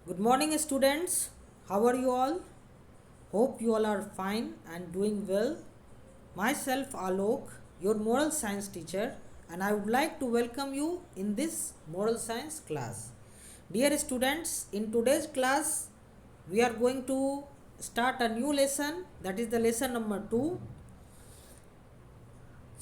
Good morning, students. How are you all? Hope you all are fine and doing well. Myself, Alok, your moral science teacher, and I would like to welcome you in this moral science class. Dear students, in today's class, we are going to start a new lesson, that is the lesson number 2.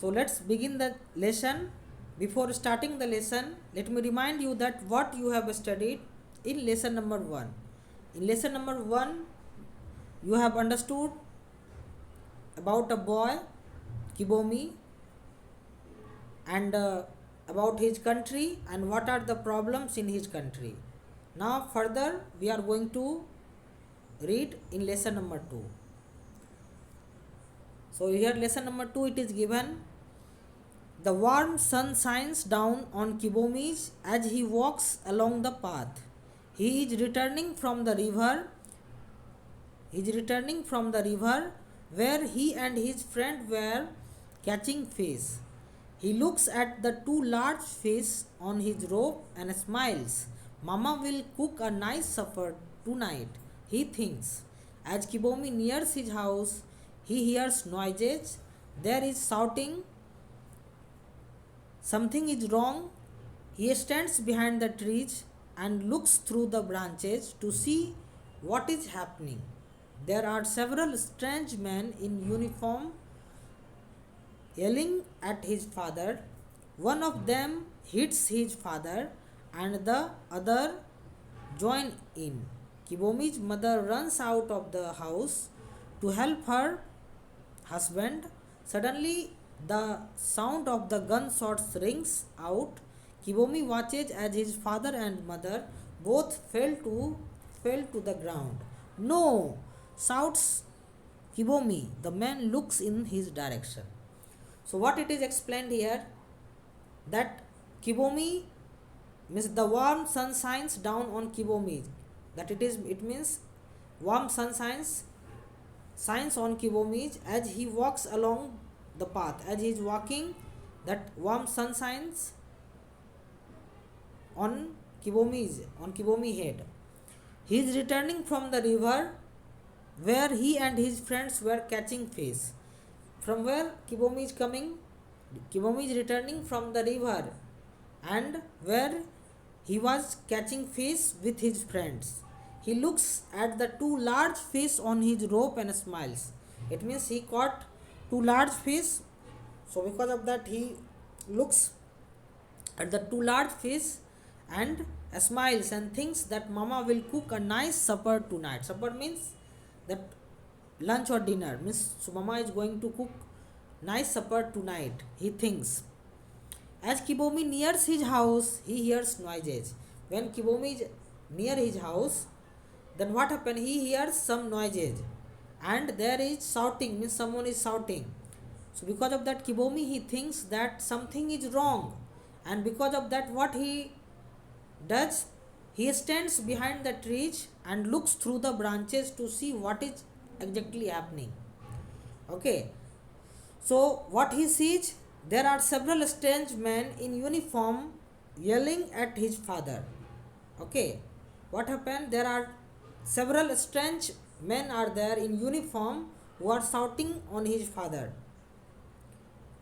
So let's begin the lesson. Before starting the lesson, let me remind you that what you have studied in lesson number 1. In lesson number 1, you have understood about a boy, Kibomi, and about his country and what are the problems in his country. Now, further, we are going to read in lesson number 2. So, here, lesson number 2, it is given. The warm sun shines down on Kibomi as he walks along the path. He is returning from the river. Where he and his friend were catching fish. He looks at the two large fish on his rope and smiles. Mama will cook a nice supper tonight, he thinks. As Kibomi nears his house, he hears noises. There is shouting. Something is wrong. He stands behind the trees and looks through the branches to see what is happening. There are several strange men in uniform yelling at his father. One of them hits his father and the other join in. Kibomi's mother runs out of the house to help her husband. Suddenly, the sound of the gunshots rings out. Kibomi watches as his father and mother both fell to the ground. No! Shouts Kibomi. The man looks in his direction. So what it is explained here, that Kibomi means the warm sun shines down on Kibomi. It means warm sun shines on Kibomi as he walks along the path. As he is walking, that warm sun shines on Kibomi head. He is returning from the river where he and his friends were catching fish. From where Kibomi is coming? Kibomi is returning from the river and where he was catching fish with his friends. He looks at the two large fish on his rope and smiles. It means he caught two large fish. So because of that, he looks at the two large fish and smiles and thinks that Mama will cook a nice supper tonight. Supper means that lunch or dinner, means so Mama is going to cook nice supper tonight, he thinks. As Kibomi nears his house, he hears noises. When Kibomi is near his house, then what happened? He hears some noises and there is shouting, means someone is shouting. So because of that, Kibomi, he thinks that something is wrong, and because of that, what he does, he stands behind the trees and looks through the branches to see what is exactly happening. Okay, so what he sees, there are several strange men in uniform yelling at his father. Okay, what happened? There are several strange men are there in uniform who are shouting on his father.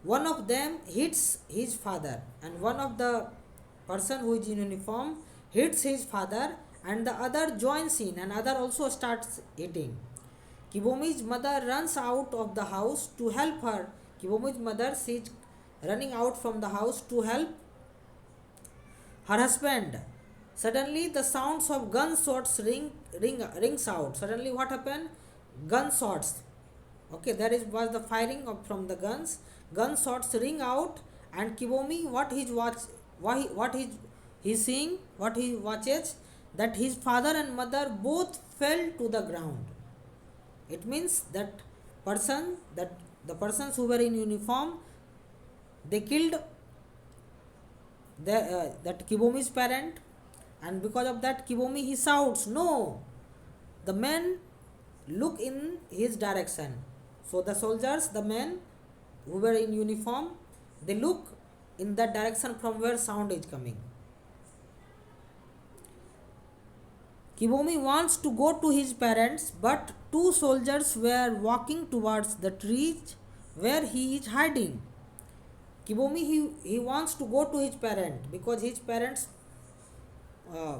One of them hits his father, and one of the person who is in uniform hits his father, and the other joins in, and other also starts hitting. Kibomi's mother runs out of the house to help her. Kibomi's mother, she is running out from the house to help her husband. Suddenly, the sounds of gunshots rings out. Suddenly, what happened? Gunshots. Okay, was the firing from the guns. Gunshots ring out, and Kibomi, he's seeing, what he watches, that his father and mother both fell to the ground. It means that the persons who were in uniform, they killed that Kibomi's parent, and because of that, Kibomi, he shouts, no! The men look in his direction. So the soldiers, the men who were in uniform, they look in that direction from where sound is coming. Kibomi wants to go to his parents, but two soldiers were walking towards the trees where he is hiding. Kibomi he wants to go to his parent because his parents uh,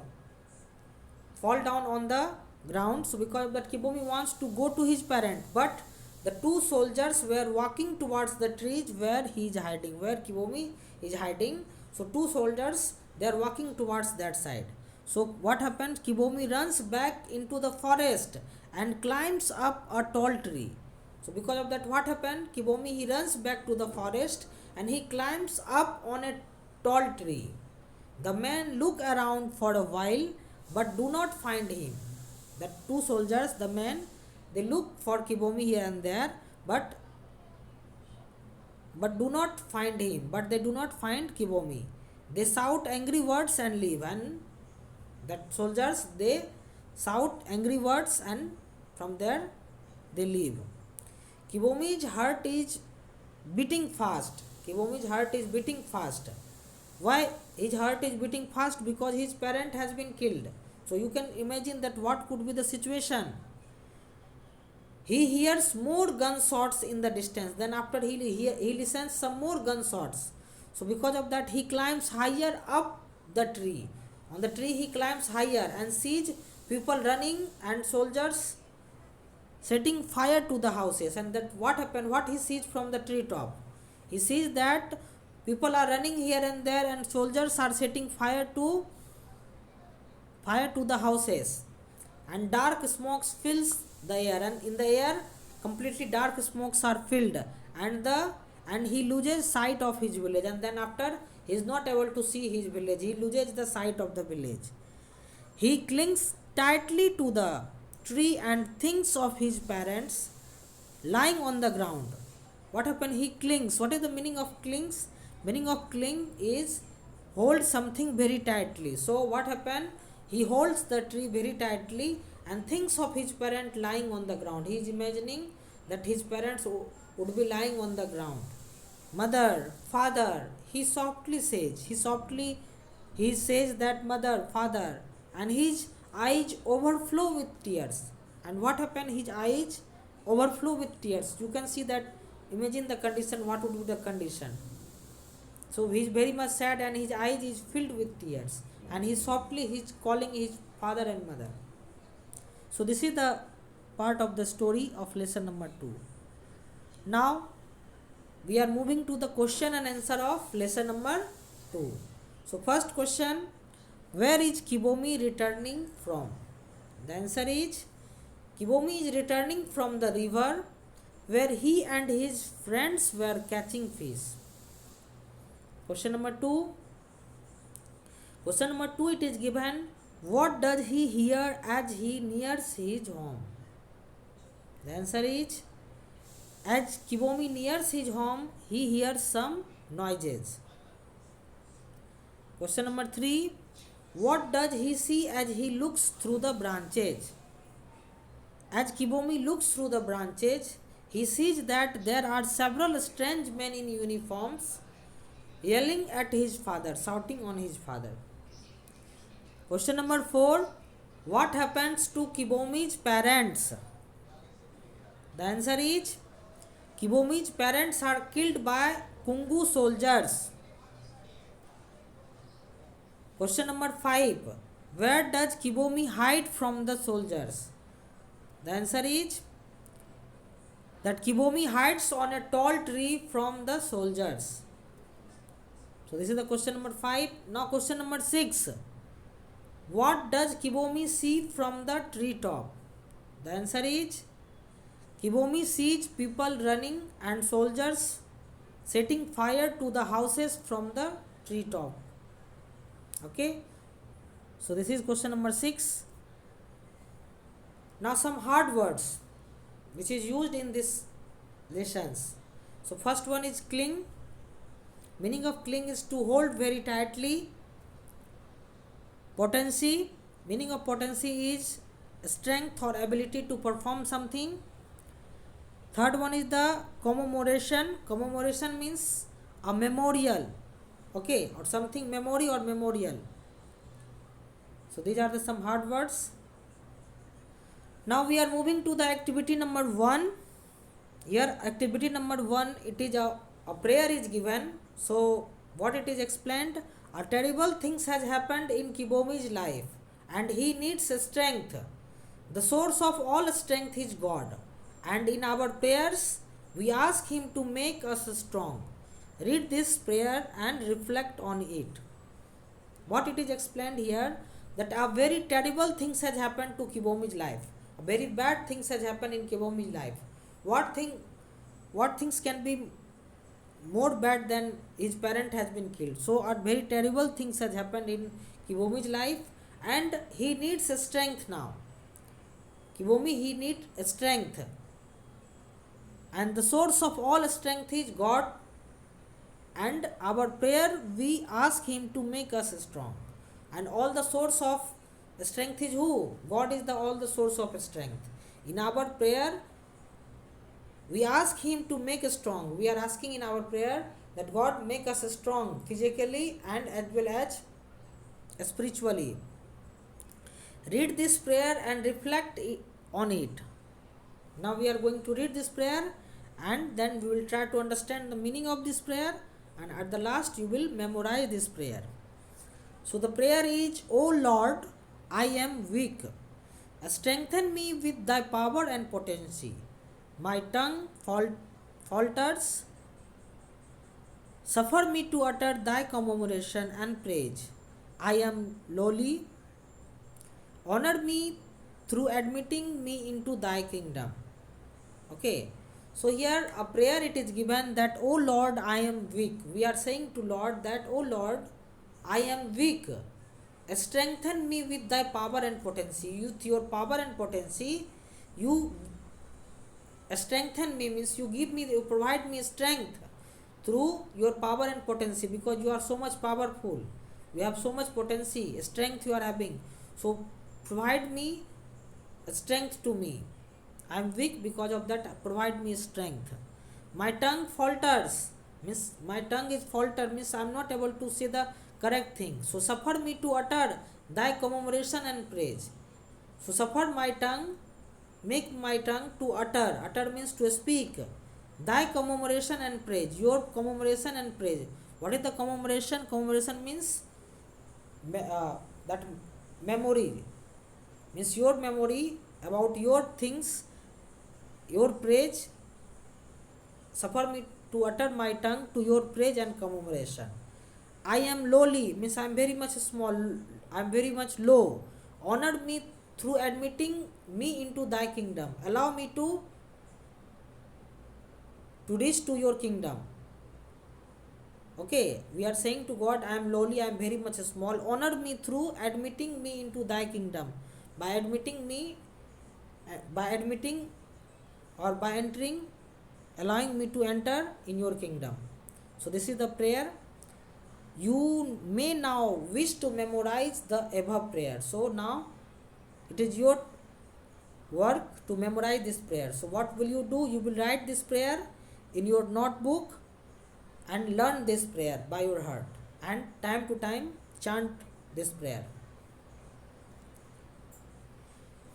fall down on the ground. So because of that, Kibomi wants to go to his parent, but the two soldiers were walking towards the trees where he is hiding, where Kibomi is hiding. So two soldiers, they are walking towards that side. So what happens? Kibomi runs back into the forest and climbs up a tall tree. So because of that, what happened? Kibomi he runs back to the forest and he climbs up on a tall tree. The men look around for a while but do not find him. The two soldiers, the men, they look for Kibomi here and there, but do not find him. But they do not find Kibomi. They shout angry words and leave. And that soldiers, they shout angry words and from there they leave. Kibomi's heart is beating fast. Kibomi's heart is beating fast. Why his heart is beating fast? Because his parent has been killed. So you can imagine that what could be the situation. He hears more gunshots in the distance. Then after he listens some more gunshots. So because of that, he climbs higher up the tree. On the tree he climbs higher and sees people running and soldiers setting fire to the houses. And that what happened? What he sees from the tree top? He sees that people are running here and there and soldiers are setting fire to the houses, and dark smokes fills the air, and in the air completely dark smokes are filled, and he loses sight of his village. And then after, he is not able to see his village, he loses the sight of the village. He clings tightly to the tree and thinks of his parents lying on the ground. What happened? He clings. What is the meaning of clings? Meaning of cling is hold something very tightly. So what happened? He holds the tree very tightly and thinks of his parent lying on the ground. He is imagining that his parents would be lying on the ground. Mother, father, he softly says. He says that mother, father, and his eyes overflow with tears. And what happened? His eyes overflow with tears. You can see that. Imagine the condition. What would be the condition? So he is very much sad and his eyes is filled with tears, and he is calling his father and mother. So this is the part of the story of lesson number 2. Now we are moving to the question and answer of lesson number 2. So first question, where is Kibomi returning from? The answer is, Kibomi is returning from the river where he and his friends were catching fish. Question number 2. Question number 2, it is given, what does he hear as he nears his home? The answer is, as Kibomi nears his home, he hears some noises. Question number 3, what does he see as he looks through the branches? As Kibomi looks through the branches, he sees that there are several strange men in uniforms yelling at his father, shouting on his father. Question number 4, what happens to Kibomi's parents? The answer is, Kibomi's parents are killed by Kungu soldiers. Question number 5, where does Kibomi hide from the soldiers? The answer is that Kibomi hides on a tall tree from the soldiers. So this is the question number 5. Now question number 6. What does Kibomi see from the tree top? The answer is, Kibomi sees people running and soldiers setting fire to the houses from the tree top. Okay. So this is question number 6. Now some hard words which is used in this lessons. So first one is cling. Meaning of cling is to hold very tightly. Potency. Meaning of potency is strength or ability to perform something. Third one is the commemoration. Commemoration means a memorial. Okay, or something memory or memorial. So these are the some hard words. Now we are moving to the activity number 1. Here activity number 1, it is a prayer is given. So what it is explained, a terrible things has happened in Kibomi's life and he needs strength. The source of all strength is God, and in our prayers we ask him to make us strong. Read this prayer and reflect on it. What it is explained here, that a very terrible things has happened to Kibomi's life. A very bad things has happened in Kibomi's life. What things can be more bad than his parent has been killed? So a very terrible things has happened in Kibomi's life and he needs strength now. Kibomi, he needs strength, and the source of all strength is God, and our prayer we ask him to make us strong. And all the source of strength is who? God is the all the source of strength. In our prayer we ask him to make us strong. We are asking in our prayer that God make us strong physically and as well as spiritually. Read this prayer and reflect on it. Now we are going to read this prayer and then we will try to understand the meaning of this prayer, and at the last you will memorize this prayer. So the prayer is, O Lord, I am weak. Strengthen me with thy power and potency. My tongue falters. Suffer me to utter thy commemoration and praise. I am lowly. Honor me through admitting me into thy kingdom. Okay. So here a prayer it is given that, O Lord, I am weak. We are saying to Lord that, O Lord, I am weak. Strengthen me with thy power and potency. With your power and potency, you strengthen me, means you provide me strength through your power and potency, because you are so much powerful. You have so much potency, strength you are having. So provide me strength to me. I am weak, because of that provide me strength. My tongue falters, means my tongue is falter, means I am not able to say the correct thing. So suffer me to utter thy commemoration and praise. So suffer my tongue, make my tongue to utter. Utter means to speak. Thy commemoration and praise. Your commemoration and praise. What is the commemoration? Commemoration means that memory. Means your memory about your things, your praise. Suffer me to utter my tongue to your praise and commemoration. I am lowly, means I am very much small, I am very much low. Honor me through admitting me into thy kingdom. Allow me to reach to your kingdom. Okay, we are saying to God, I am lowly, I am very much small. Honor me through admitting me into thy kingdom. By admitting or by entering, allowing me to enter in your kingdom. So this is the prayer. You may now wish to memorize the above prayer. So now it is your work to memorize this prayer. So what will you do? You will write this prayer in your notebook and learn this prayer by your heart, and time to time chant this prayer.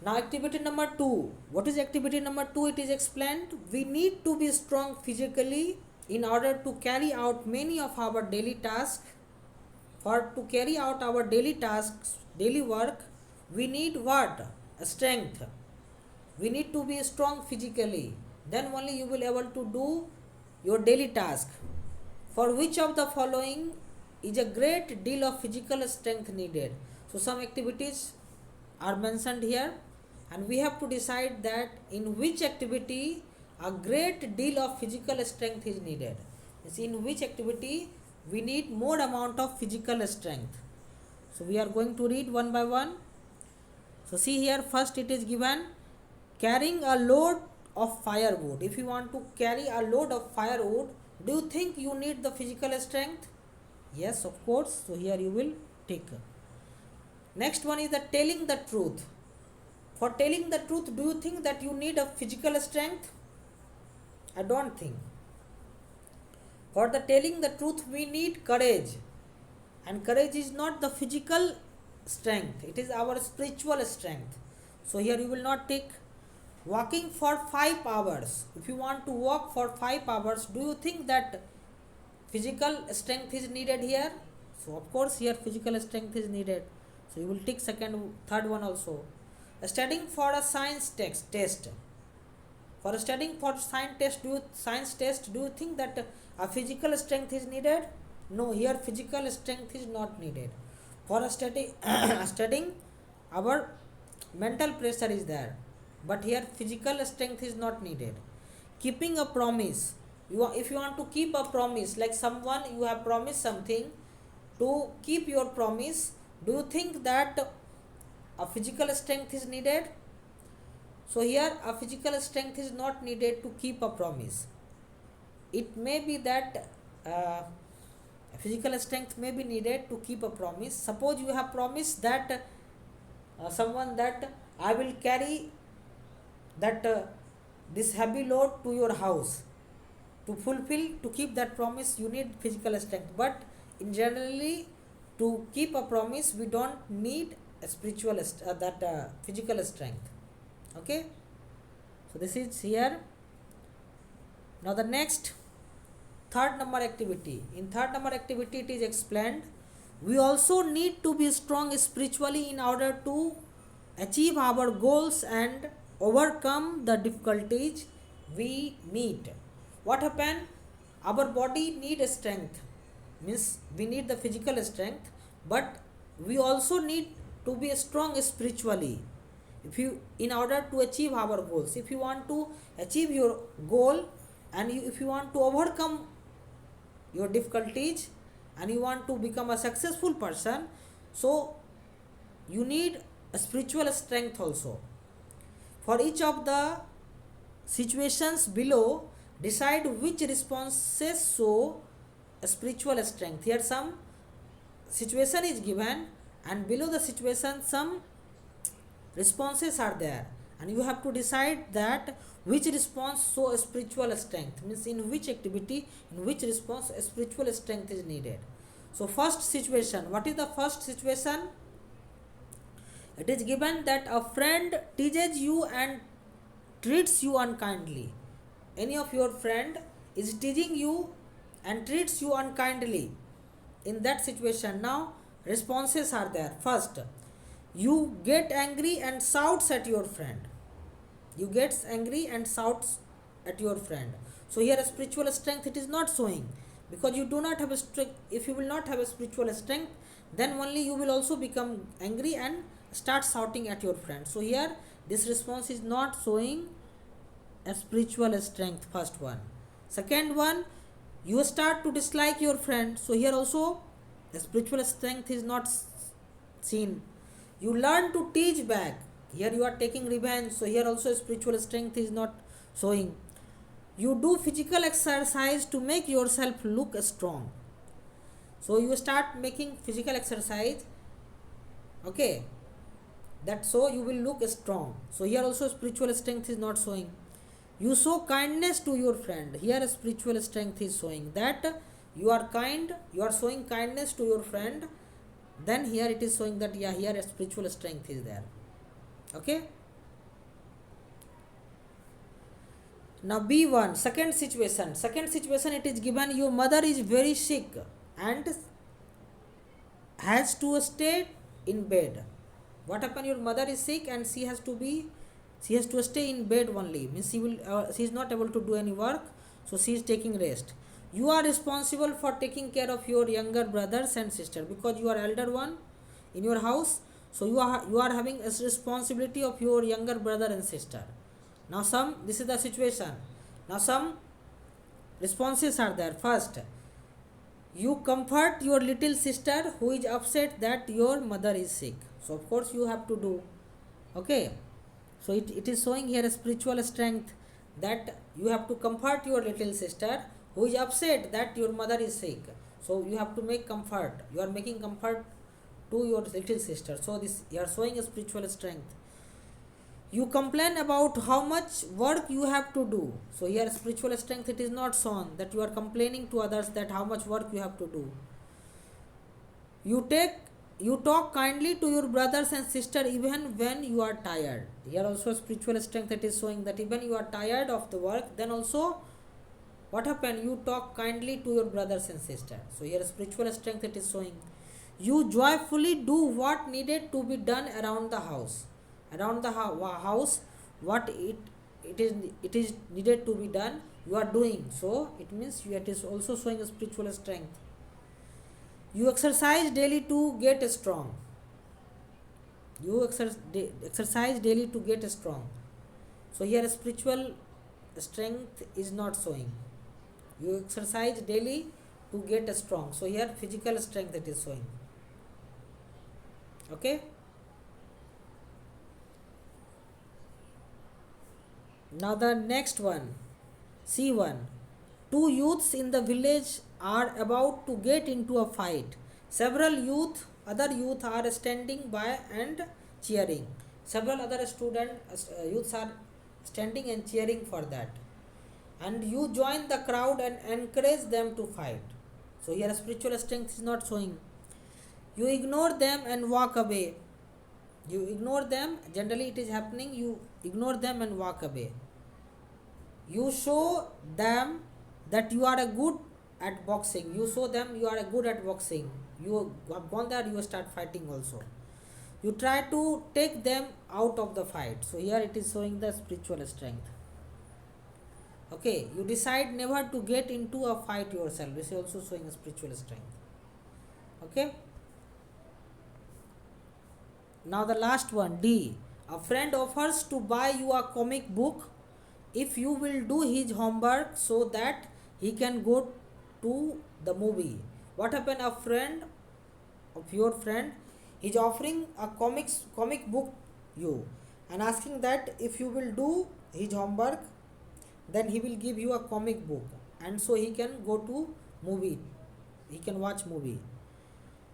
Now activity number 2. What is activity number 2? It is explained, we need to be strong physically in order to carry out many of our daily tasks. For to carry out our daily tasks, daily work, we need what? Strength. We need to be strong physically. Then only you will be able to do your daily task. For which of the following is a great deal of physical strength needed? So some activities are mentioned here, and we have to decide that in which activity a great deal of physical strength is needed. Means in which activity we need more amount of physical strength. So we are going to read one by one. So see here, first it is given, carrying a load of firewood. If you want to carry a load of firewood, do you think you need the physical strength? Yes, of course. So here you will tick. Next one is the telling the truth. For telling the truth, do you think that you need a physical strength? I don't think. For the telling the truth, we need courage. And courage is not the physical strength. It is our spiritual strength. So here you will not take. walking for 5 hours. If you want to walk for 5 hours, do you think that physical strength is needed here? So of course here physical strength is needed. So you will take third one also. Studying for a science test. For studying for science test, do you think that a physical strength is needed? No, here physical strength is not needed. For studying, our mental pressure is there, but here physical strength is not needed. Keeping a promise. If you want to keep a promise, like someone you have promised something, to keep your promise, do you think that a physical strength is needed? So here a physical strength is not needed to keep a promise. It may be that physical strength may be needed to keep a promise. Suppose you have promised that someone that I will carry that this heavy load to your house. To keep that promise, you need physical strength. But in generally, to keep a promise, we don't need a physical strength. Okay, so this is here. Now the next, third number activity. In third number activity, it is explained, we also need to be strong spiritually in order to achieve our goals and overcome the difficulties we meet. What happen? Our body need strength, means we need the physical strength, but we also need to be strong spiritually. In order to achieve our goals, if you want to achieve your goal, and if you want to overcome your difficulties, and you want to become a successful person, so you need a spiritual strength also. For each of the situations below, decide which responses show a spiritual strength. Here some situation is given, and below the situation some responses are there, and you have to decide that which response show a spiritual strength, means in which activity, in which response a spiritual strength is needed. So first situation, what is the first situation? It is given that a friend teases you and treats you unkindly. Any of your friend is teasing you and treats you unkindly. In that situation, now responses are there. First, you get angry and shouts at your friend. You get angry and shouts at your friend. So here a spiritual strength it is not showing, because you do not have a if you will not have a spiritual strength, then only you will also become angry and start shouting at your friend. So here this response is not showing a spiritual strength. First one. Second one, you start to dislike your friend. So here also the spiritual strength is not seen. You learn to teach back. Here you are taking revenge. So here also spiritual strength is not showing. You do physical exercise to make yourself look strong. So you start making physical exercise. Okay. That so you will look strong. So here also spiritual strength is not showing. You show kindness to your friend. Here spiritual strength is showing that you are kind, you are showing kindness to your friend. Then here it is showing that here a spiritual strength is there. Okay. Now B1, second situation. Second situation, it is given your mother is very sick and has to stay in bed. What happened? Your mother is sick and she has to stay in bed only. Means she is not able to do any work, so she is taking rest. You are responsible for taking care of your younger brothers and sister, because you are elder one in your house. So you are having a responsibility of your younger brother and sister. Now this is the situation. Now some responses are there. First, you comfort your little sister who is upset that your mother is sick. So of course you have to do. Okay. So it is showing here a spiritual strength, that you have to comfort your little sister who is upset that your mother is sick. So you have to make comfort. You are making comfort to your little sister. So this you are showing a spiritual strength. You complain about how much work you have to do. So here spiritual strength it is not shown, that you are complaining to others that how much work you have to do. You take You talk kindly to your brothers and sister even when you are tired. Here also spiritual strength that is showing that even you are tired of the work, then also what happened? You talk kindly to your brothers and sisters. So here spiritual strength that is showing. You joyfully do what needed to be done around the house. Around the house, what it is needed to be done, you are doing. So it means it is also showing a spiritual strength. You exercise daily to get strong. You exercise daily to get strong. So here spiritual strength is not showing. You exercise daily to get strong. So here physical strength it is showing. Okay. Now the next one, C1. Two youths in the village are about to get into a fight. Other youth are standing by and cheering. Several other youths are standing and cheering for that. And you join the crowd and encourage them to fight. So here spiritual strength is not showing. You ignore them and walk away. You ignore them, generally it is happening, you ignore them and walk away. You show them that you are a good at boxing. You show them you are a good at boxing. You have gone there, you start fighting also. You try to take them out of the fight. So here it is showing the spiritual strength. Okay, you decide never to get into a fight yourself. This is also showing a spiritual strength. Okay. Now the last one, D. A friend offers to buy you a comic book if you will do his homework so that he can go to the movie. What happened? A friend of your friend is offering a comic book you and asking that if you will do his homework, then he will give you a comic book, and so he can go to movie. He can watch movie.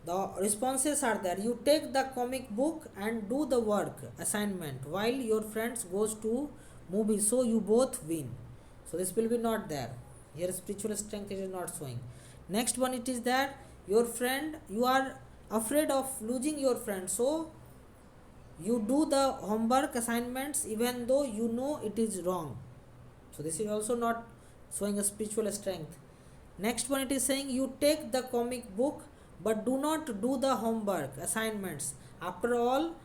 The responses are there. You take the comic book and do the work assignment while your friends goes to movie, so you both win. So this will be not there. Here spiritual strength is not showing. Next one, it is that your friend, you are afraid of losing your friend, so you do the homework assignments even though you know it is wrong. So this is also not showing a spiritual strength. Next one, it is saying you take the comic book but do not do the homework assignments after all,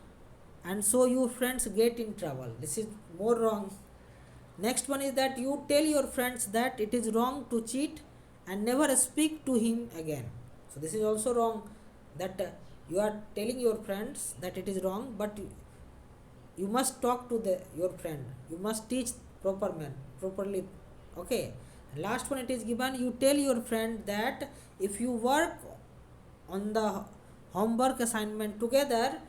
and so your friends get in trouble. This is more wrong. Next one is that you tell your friends that it is wrong to cheat and never speak to him again. So this is also wrong, that you are telling your friends that it is wrong, but you must talk to your friend. You must teach properly. Okay. Last one, it is given, you tell your friend that if you work on the homework assignment together,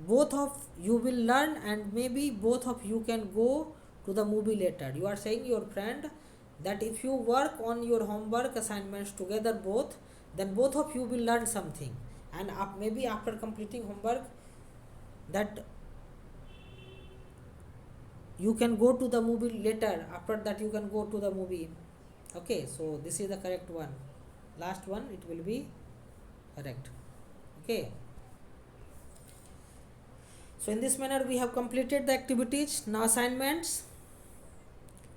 both of you will learn and maybe both of you can go to the movie later. You are saying your friend that if you work on your homework assignments together both, then both of you will learn something, and maybe after completing homework, that you can go to the movie later. After that you can go to the movie. Okay, so this is the correct one. Last one, it will be correct. Okay, so in this manner we have completed the activities. Now assignments.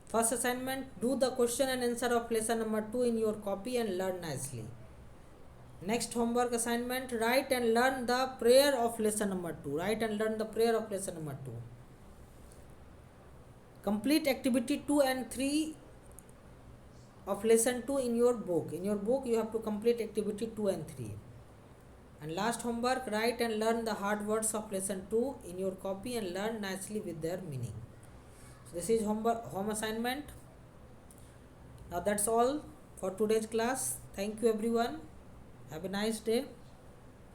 First assignment, do the question and answer of lesson number 2 in your copy and learn nicely. Next homework assignment, write and learn the prayer of lesson number 2. Write and learn the prayer of lesson number 2. Complete activity 2 and 3 of lesson 2 in your book. In your book you have to complete activity 2 and 3. And last homework, write and learn the hard words of lesson 2 in your copy and learn nicely with their meaning. So this is home assignment. Now that's all for today's class. Thank you everyone. Have a nice day.